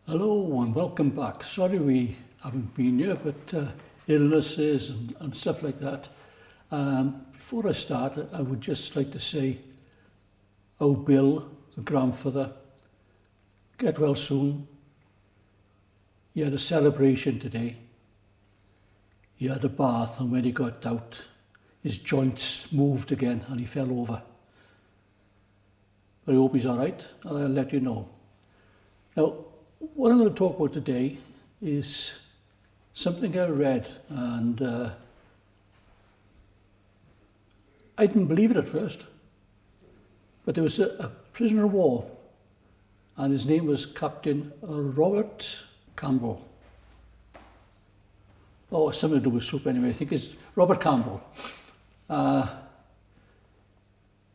Hello and welcome back. Sorry we haven't been here, but illnesses and stuff like that. Before I start, I would just like to say, oh Bill, the grandfather, get well soon. He had a celebration today. He had a bath, and when he got out, his joints moved again and he fell over. But I hope he's all right, and I'll let you know. Now, what I'm going to talk about today is something I read, and I didn't believe it at first, but there was a prisoner of war, and his name was Captain Robert Campbell. Oh, something to do with soup anyway. I think it's Robert Campbell.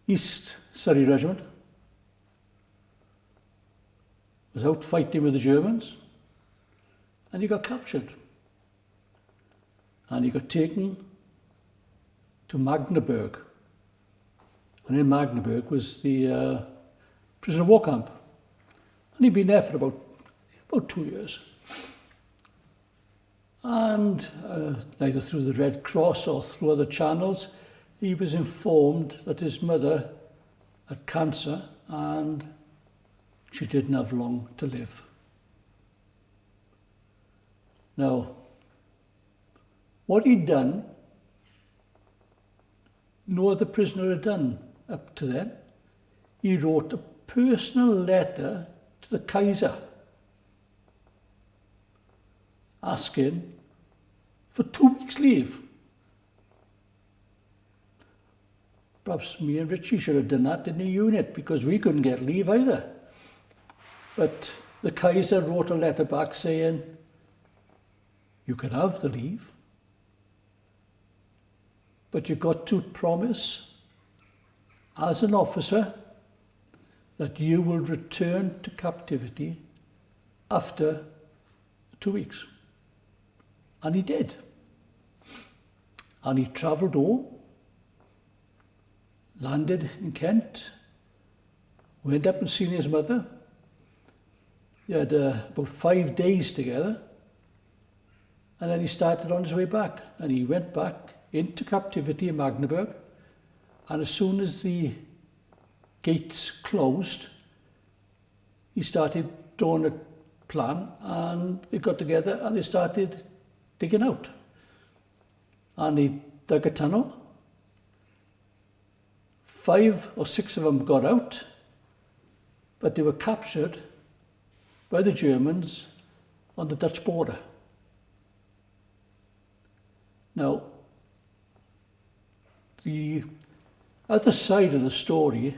East Surrey Regiment. Was out fighting with the Germans, and he got captured. And he got taken to Magdeburg. And in Magdeburg was the prisoner of war camp. And he'd been there for about 2 years. And either through the Red Cross or through other channels, he was informed that his mother had cancer and she didn't have long to live. Now, what he'd done, no other prisoner had done up to then. He wrote a personal letter to the Kaiser, asking for 2 weeks' leave. Perhaps me and Richie should have done that in the unit, because we couldn't get leave either. But the Kaiser wrote a letter back saying, you can have the leave, but you've got to promise as an officer that you will return to captivity after 2 weeks. And he did. And he travelled home, landed in Kent, went up and seen his mother. They had about 5 days together, and then he started on his way back, and he went back into captivity in Magdeburg, and as soon as the gates closed, he started drawing a plan, and they got together and they started digging out. And he dug a tunnel. 5 or 6 of them got out, but they were captured by the Germans on the Dutch border. Now, the other side of the story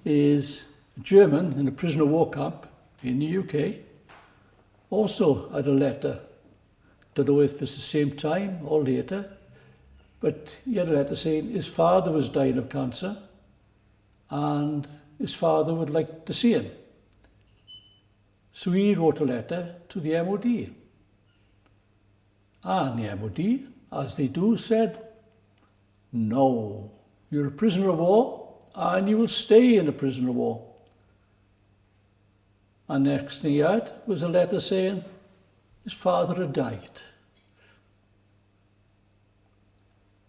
is a German in a prisoner of war camp in the UK also had a letter. Don't know if it's the same time or later, but he had a letter saying his father was dying of cancer and his father would like to see him. So he wrote a letter to the MOD. And the MOD, as they do, said, no, you're a prisoner of war and you will stay in a prisoner of war. And next thing he had was a letter saying his father had died.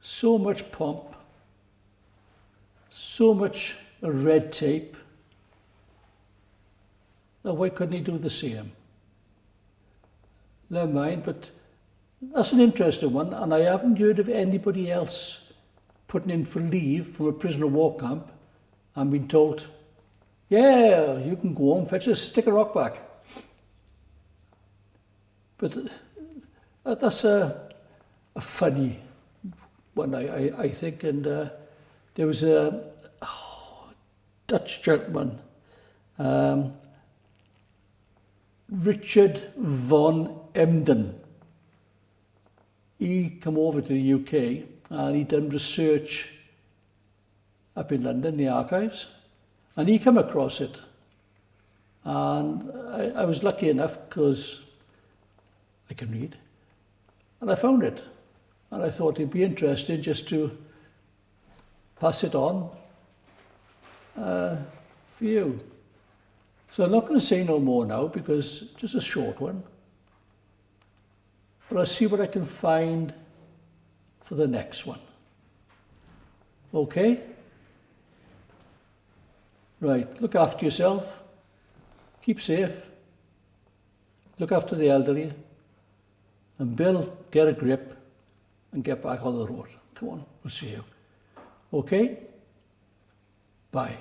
So much pomp, so much red tape. Now, why couldn't he do the same? Never mind, but that's an interesting one, and I haven't heard of anybody else putting in for leave from a prisoner of war camp and being told, yeah, you can go home, fetch a stick of rock back. But that's a funny one, I think. And there was a Dutch gentleman, Richard von Emden. He came over to the UK and he done research up in London, the archives, and he came across it. And I was lucky enough because I can read, and I found it. And I thought it'd be interesting just to pass it on for you. So I'm not going to say no more now because just a short one. But I'll see what I can find for the next one. Okay? Right, look after yourself. Keep safe. Look after the elderly. And Bill, get a grip and get back on the road. Come on, we'll see you. Okay? Bye.